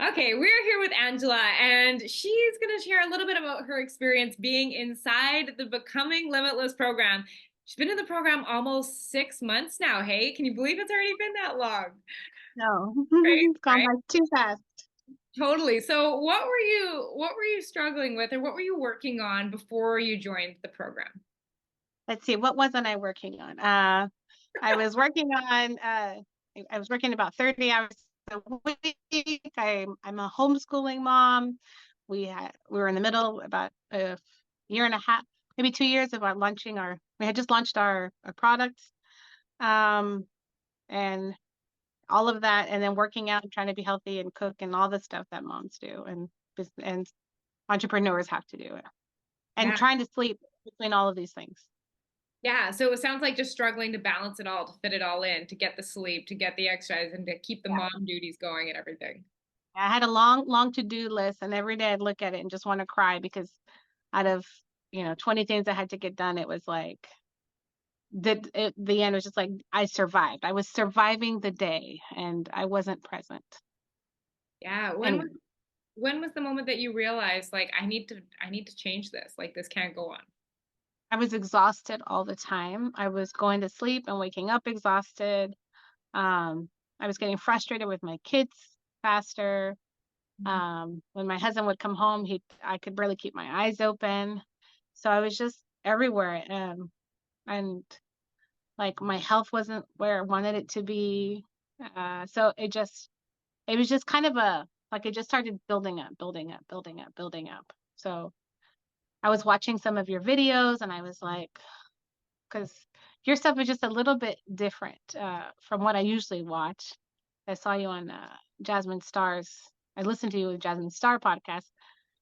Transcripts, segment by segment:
Okay, we're here with Angela, and she's going to share a little bit about her experience being inside the Becoming Limitless program. She's been in the program almost 6 months now. Hey, can you believe it's already been that long? No, Right, it's gone right. by too fast. Totally. So, what were you struggling with, or what were you working on before you joined the program? Let's see, what wasn't I working on? I was working on I was working about 30 hours a week. I'm a homeschooling mom. We were in the middle about a year and a half, maybe 2 years about launching we had just launched our products. Um, and all of that, and then working out and trying to be healthy and cook and all the stuff that moms do and entrepreneurs have to do it. And Yeah. trying to sleep between all of these things. Yeah. So it sounds like just struggling to balance it all, to fit it all in, to get the sleep, to get the exercise, and to keep the Yeah. mom duties going and everything. I had a long to-do list, and every day I'd look at it and just want to cry because out of 20 things I had to get done, it was like the end was just like I survived. I was surviving the day, and I wasn't present. Yeah. Anyway, When was the moment that you realized like I need to change this? Like this can't go on. I was exhausted all the time. I was going to sleep and waking up exhausted. I was getting frustrated with my kids faster. When my husband would come home, I could barely keep my eyes open. So I was just everywhere. And like my health wasn't where I wanted it to be. So it was just kind of like it just started building up, building up, building up, building up. So I was watching some of your videos and I was like, because your stuff is just a little bit different from what I usually watch. I saw you on Jasmine Star's. I listened to you with Jasmine Star podcast,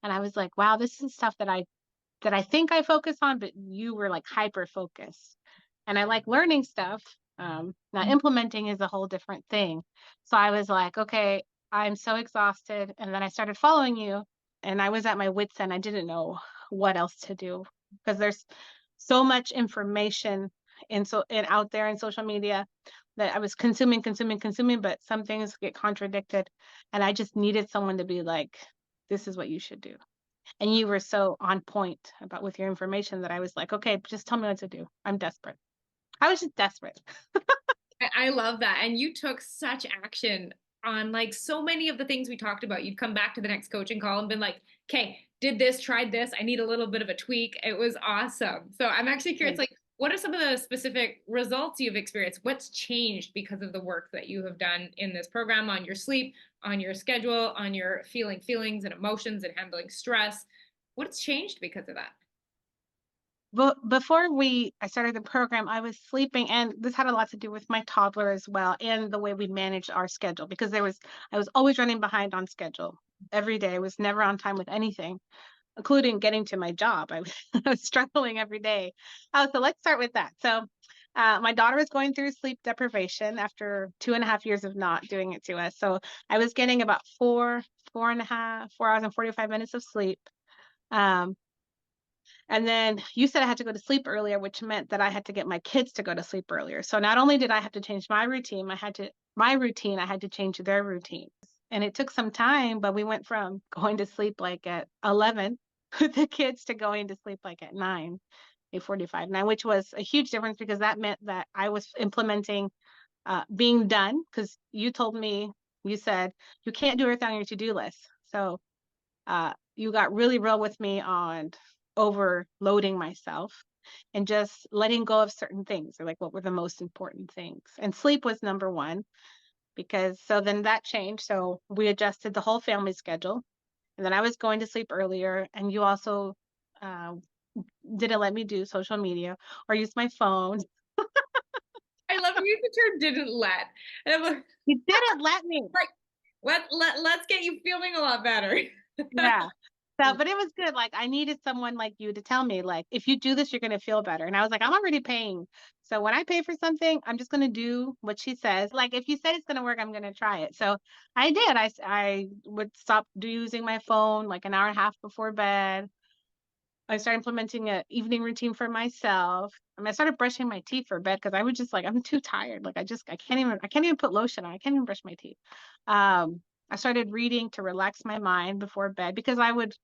and I was like, wow, this is stuff that I think I focus on, but you were like hyper focused. And I like learning stuff. Now implementing is a whole different thing. So I was like, okay, I'm so exhausted. And then I started following you, and I was at my wits' end. I didn't know what else to do because there's so much information and out there in social media that I was consuming, but some things get contradicted. And I just needed someone to be like, this is what you should do. And you were so on point about with your information that I was like, okay, just tell me what to do. I'm desperate. I was just desperate. I love that. And you took such action on like so many of the things we talked about. You'd come back to the next coaching call and been like, okay, did this, tried this. I need a little bit of a tweak. It was awesome. So I'm actually curious, Thanks. like, what are some of the specific results you've experienced? What's changed because of the work that you have done in this program on your sleep, on your schedule, on your feelings and emotions and handling stress? What's changed because of that? But before I started the program, I was sleeping, and this had a lot to do with my toddler as well, and the way we managed our schedule because I was always running behind on schedule every day. I was never on time with anything, including getting to my job. I was struggling every day. So let's start with that. So my daughter was going through sleep deprivation after 2.5 years of not doing it to us. So I was getting about 4 hours and 45 minutes of sleep. Um, and then you said I had to go to sleep earlier, which meant that I had to get my kids to go to sleep earlier. So not only did I have to change I had to change their routine. And it took some time, but we went from going to sleep like at 11 with the kids to going to sleep like at 9, 8:45, 9, which was a huge difference because that meant that I was implementing being done because you said you can't do everything on your to-do list. So you got really real with me on overloading myself and just letting go of certain things or like what were the most important things. And sleep was number one because so then that changed. So we adjusted the whole family schedule. And then I was going to sleep earlier. And you also uh, didn't let me do social media or use my phone. I love you used the term didn't let. And I'm like, You didn't let me. like let's get you feeling a lot better. Yeah. So, but it was good. Like I needed someone like you to tell me, like, if you do this, you're gonna feel better. And I was like, I'm already paying. So when I pay for something, I'm just gonna do what she says. Like if you said it's gonna work, I'm gonna try it. So I did. I would stop using my phone like an hour and a half before bed. I started implementing an evening routine for myself. I mean, I started brushing my teeth for bed because I was just like, I'm too tired. Like I can't even put lotion on. I can't even brush my teeth. Um, I started reading to relax my mind before bed because I would,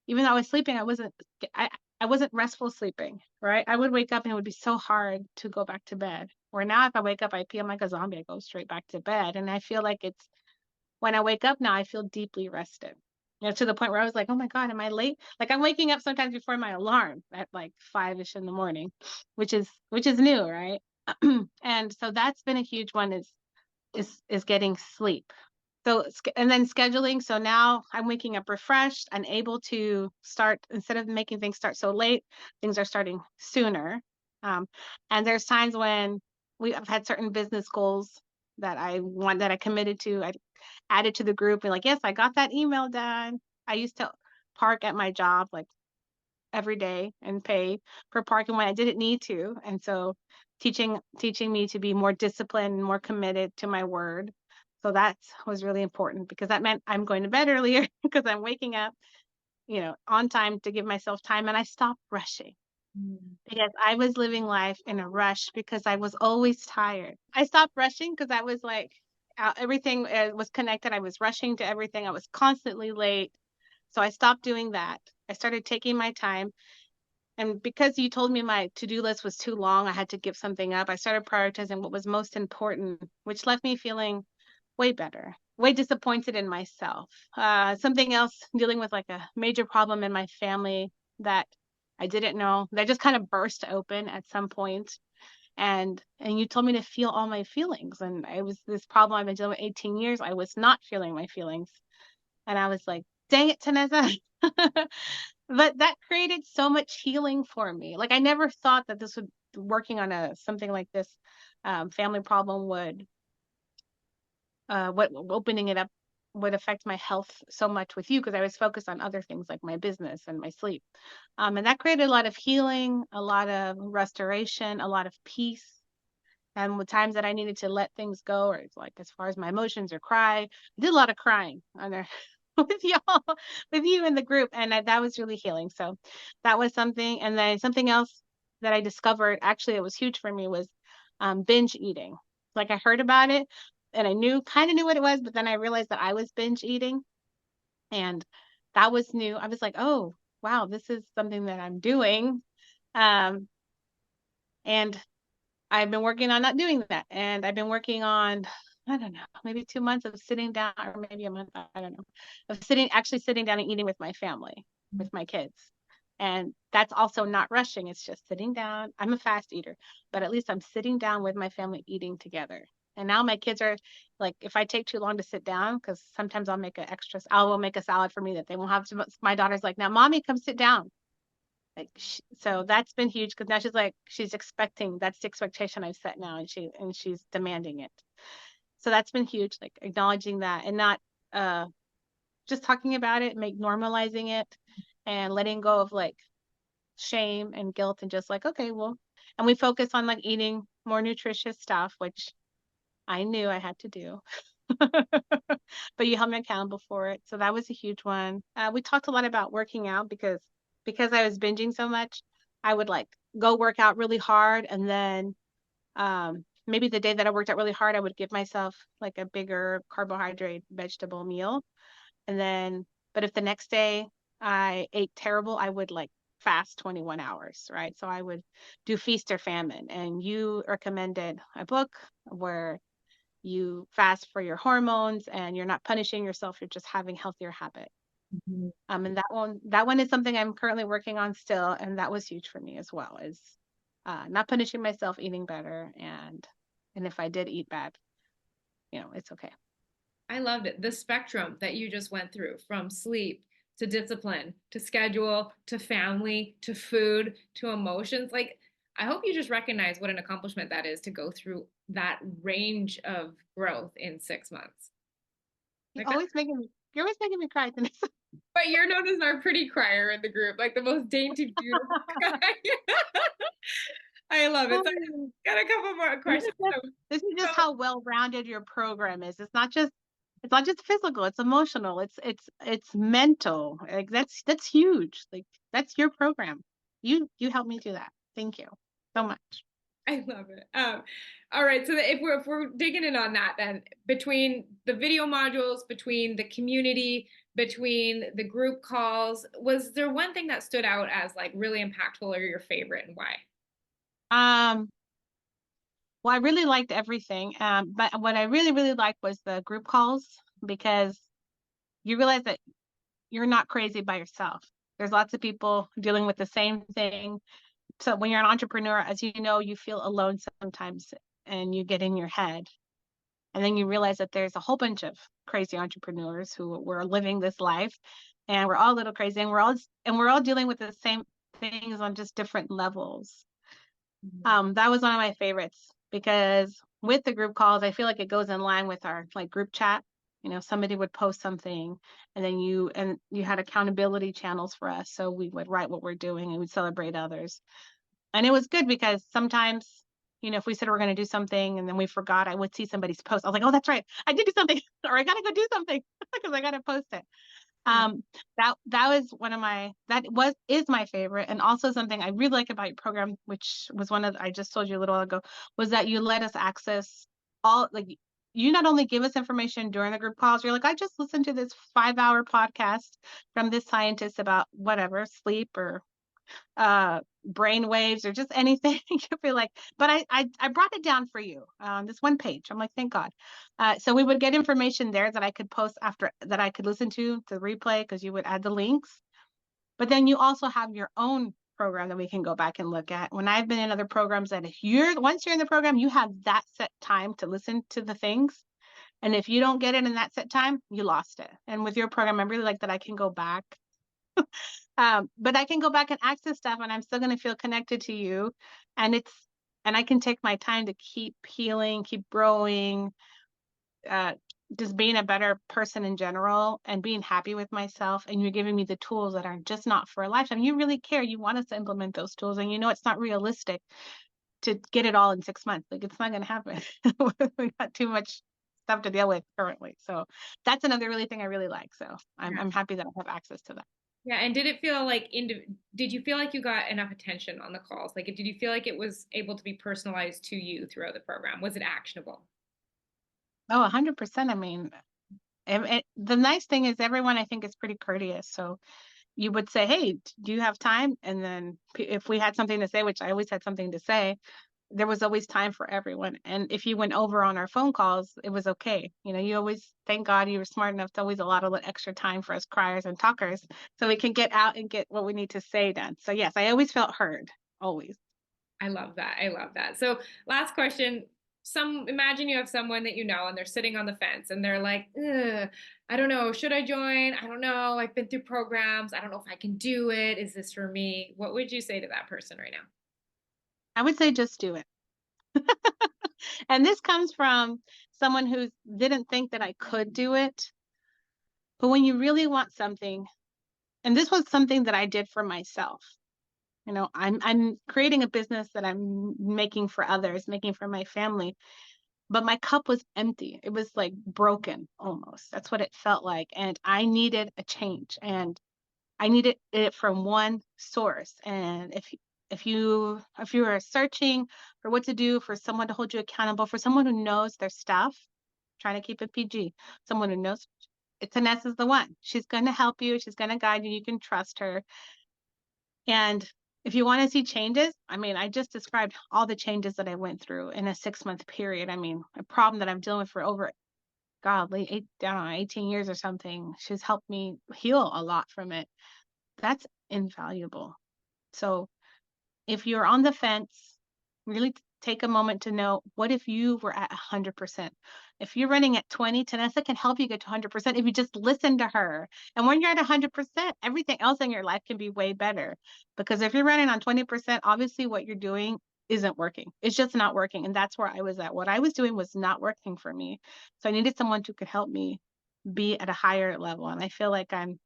even though I was sleeping, I I wasn't restful sleeping, right? I would wake up and it would be so hard to go back to bed. Where now if I wake up, I feel like a zombie. I go straight back to bed. And I feel like it's when I wake up now, I feel deeply rested. To the point where I was like, "Oh my God, am I late?" Like I'm waking up sometimes before my alarm at like 5-ish in the morning, which is new, right? And so that's been a huge one is getting sleep. So, and then scheduling. So now I'm waking up refreshed and able to start instead of making things start so late, things are starting sooner. Um, and there's times when I've had certain business goals that I committed to. I added to the group and like, yes, I got that email done. I used to park at my job like every day and pay for parking when I didn't need to. And so teaching me to be more disciplined and more committed to my word. So that was really important because that meant I'm going to bed earlier because I'm waking up, on time to give myself time and I stopped rushing Mm. because I was living life in a rush because I was always tired. I stopped rushing because I was like everything was connected. I was rushing to everything. I was constantly late. So I stopped doing that. I started taking my time and because you told me my to-do list was too long, I had to give something up. I started prioritizing what was most important, which left me feeling way better, way disappointed in myself. Something else, dealing with like a major problem in my family that I didn't know, that just kind of burst open at some point. And you told me to feel all my feelings. And it was this problem I've been dealing with 18 years. I was not feeling my feelings. And I was like, dang it, Tanessa. But that created so much healing for me. Like I never thought that this would working on a something like this family problem would what opening it up would affect my health so much with you because I was focused on other things like my business and my sleep. And that created a lot of healing, a lot of restoration, a lot of peace. And the times that I needed to let things go, or it's like as far as my emotions or cry, I did a lot of crying on there with y'all, with you in the group, and that was really healing. So that was something. And then something else that I discovered, actually, it was huge for me was binge eating. Like I heard about it, and I kind of knew what it was, but then I realized that I was binge eating, and that was new. I was like, oh wow, this is something that I'm doing. Um, and I've been working on not doing that, and I've been working on, I don't know, maybe 2 months of sitting down or maybe a month, I don't know, of actually sitting down and eating with my family, with my kids. And that's also not rushing. It's just sitting down. I'm a fast eater, but at least I'm sitting down with my family eating together. And now my kids are like, if I take too long to sit down, because sometimes I will make a salad for me that they won't have to. My daughter's like, now, mommy, come sit down. Like, so that's been huge because now she's like, she's expecting, that's the expectation I've set now, and she's demanding it. So that's been huge, like acknowledging that and not uh just talking about it, normalizing it and letting go of like shame and guilt and just like, okay, well, and we focus on like eating more nutritious stuff, which I knew I had to do. But you held me accountable for it. So that was a huge one. We talked a lot about working out because I was binging so much. I would like go work out really hard, and then maybe the day that I worked out really hard, I would give myself like a bigger carbohydrate vegetable meal. And then, but if the next day I ate terrible, I would like fast 21 hours, right? So I would do feast or famine. And you recommended a book where you fast for your hormones and you're not punishing yourself, you're just having healthier habits. Mhm. And that one is something I'm currently working on still, and that was huge for me as well, is not punishing myself, eating better, and if I did eat bad, it's okay. I loved it. The spectrum that you just went through from sleep to discipline to schedule to family to food to emotions. Like, I hope you just recognize what an accomplishment that is to go through that range of growth in 6 months. You're Like that. always making me you're always making me cry, Tanessa. But you're known as our pretty crier in the group, like the most dainty, beautiful cry. I love it. So I got a couple more This questions. is just So, this is just so how well-rounded your program is. It's not just physical, it's emotional, it's mental. Like that's huge. Like that's your program. You helped me do that. Thank you so much. I love it. All right. So if we're digging in on that, then between the video modules, between the community, between the group calls, was there one thing that stood out as like really impactful or your favorite, and why? Um, well, I really liked everything. But what I really, really liked was the group calls because you realize that you're not crazy by yourself. There's lots of people dealing with the same thing. So when you're an entrepreneur, as you know, you feel alone sometimes and you get in your head. And then you realize that there's a whole bunch of crazy entrepreneurs who were living this life and we're all a little crazy and we're all dealing with the same things on just different levels. That was one of my favorites because with the group calls, I feel like it goes in line with our like group chat. You know, somebody would post something and then you had accountability channels for us. So we would write what we're doing and we'd celebrate others. And it was good because sometimes, you know, if we said we're going to do something and then we forgot, I would see somebody's post. I was like, oh, that's right. I did do something or I got to go do something because I got to post it. Yeah. That was one of my that was is my favorite, and also something I really like about your program, which was one of I just told you a little while ago, was that you let us access all like you not only give us information during the group calls, you're like, I just listened to this 5 hour podcast from this scientist about whatever sleep or brain waves or just anything you feel like, but I brought it down for you on this one page. I'm like, thank God. So we would get information there that I could post after that I could listen to the replay because you would add the links, but then you also have your own program that we can go back and look at. When I've been in other programs, that if you're once you're in the program, you have that set time to listen to the things, and if you don't get it in that set time, you lost it. And with your program, I really like that I can go back, but I can go back and access stuff and I'm still going to feel connected to you. And and I can take my time to keep healing, keep growing, uh, just being a better person in general and being happy with myself. And you're giving me the tools that are just not for a lifetime. You really care. You want us to implement those tools. And you know, it's not realistic to get it all in 6 months. Like it's not going to happen. We got too much stuff to deal with currently. So that's another really thing I really like. So I'm happy that I have access to that. Yeah, and did it feel like did you feel like you got enough attention on the calls? Like, did you feel like it was able to be personalized to you throughout the program? Was it actionable? Oh, 100%. I mean, the nice thing is everyone I think is pretty courteous. So you would say, "Hey, do you have time?" And then if we had something to say, which I always had something to say, there was always time for everyone. And if you went over on our phone calls, it was okay. You know, you always thank God you were smart enough to always allot a little extra time for us criers and talkers so we can get out and get what we need to say done. So yes, I always felt heard, always. I love that. I love that. So, last question. Imagine you have someone that you know and they're sitting on the fence and they're like, ugh, I don't know, should I join? I don't know. I've been through programs. I don't know if I can do it. Is this for me? What would you say to that person right now? I would say just do it. And this comes from someone who didn't think that I could do it. But when you really want something, and this was something that I did for myself. You know, I'm creating a business that I'm making for others, making for my family, but my cup was empty. It was like broken almost. That's what it felt like. And I needed a change and I needed it from one source. And if you are searching for what to do, for someone to hold you accountable, for someone who knows their stuff, trying to keep it PG, someone who knows it's Tanessa's the one. She's going to help you. She's going to guide you. You can trust her. And if you want to see changes, I mean, I just described all the changes that I went through in a 6 month period. I mean, a problem that I'm dealing with for over, God, like 18 years or something. She's helped me heal a lot from it. That's invaluable. So if you're on the fence, really take a moment to know what if you were at 100%. If you're running at 20, Tanessa can help you get to 100% if you just listen to her. And when you're at 100%, everything else in your life can be way better. Because if you're running on 20%, obviously what you're doing isn't working. It's just not working. And that's where I was at. What I was doing was not working for me. So I needed someone who could help me be at a higher level. And I feel like I'm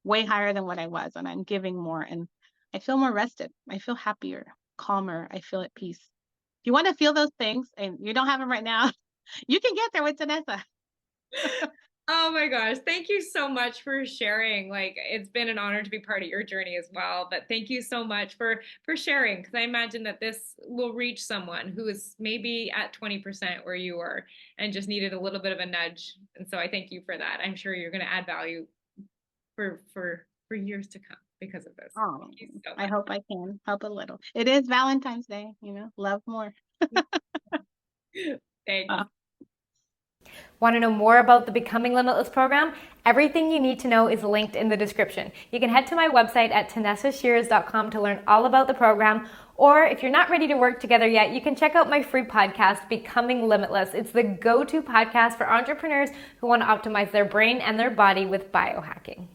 way higher than what I was, and I'm giving more. And I feel more rested. I feel happier, calmer. I feel at peace. If you want to feel those things and you don't have them right now, you can get there with Tanessa. Oh my gosh. Thank you so much for sharing. Like it's been an honor to be part of your journey as well. But thank you so much for sharing because I imagine that this will reach someone who is maybe at 20% where you were and just needed a little bit of a nudge. And so I thank you for that. I'm sure you're going to add value for years to come because of this. Oh, Thank you so I hope I can help a little. It is Valentine's Day, love more. much. Thanks. Uh, Want to know more about the Becoming Limitless program? Everything you need to know is linked in the description. You can head to my website at tanessashears.com to learn all about the program. Or if you're not ready to work together yet, you can check out my free podcast, Becoming Limitless. It's the go-to podcast for entrepreneurs who want to optimize their brain and their body with biohacking.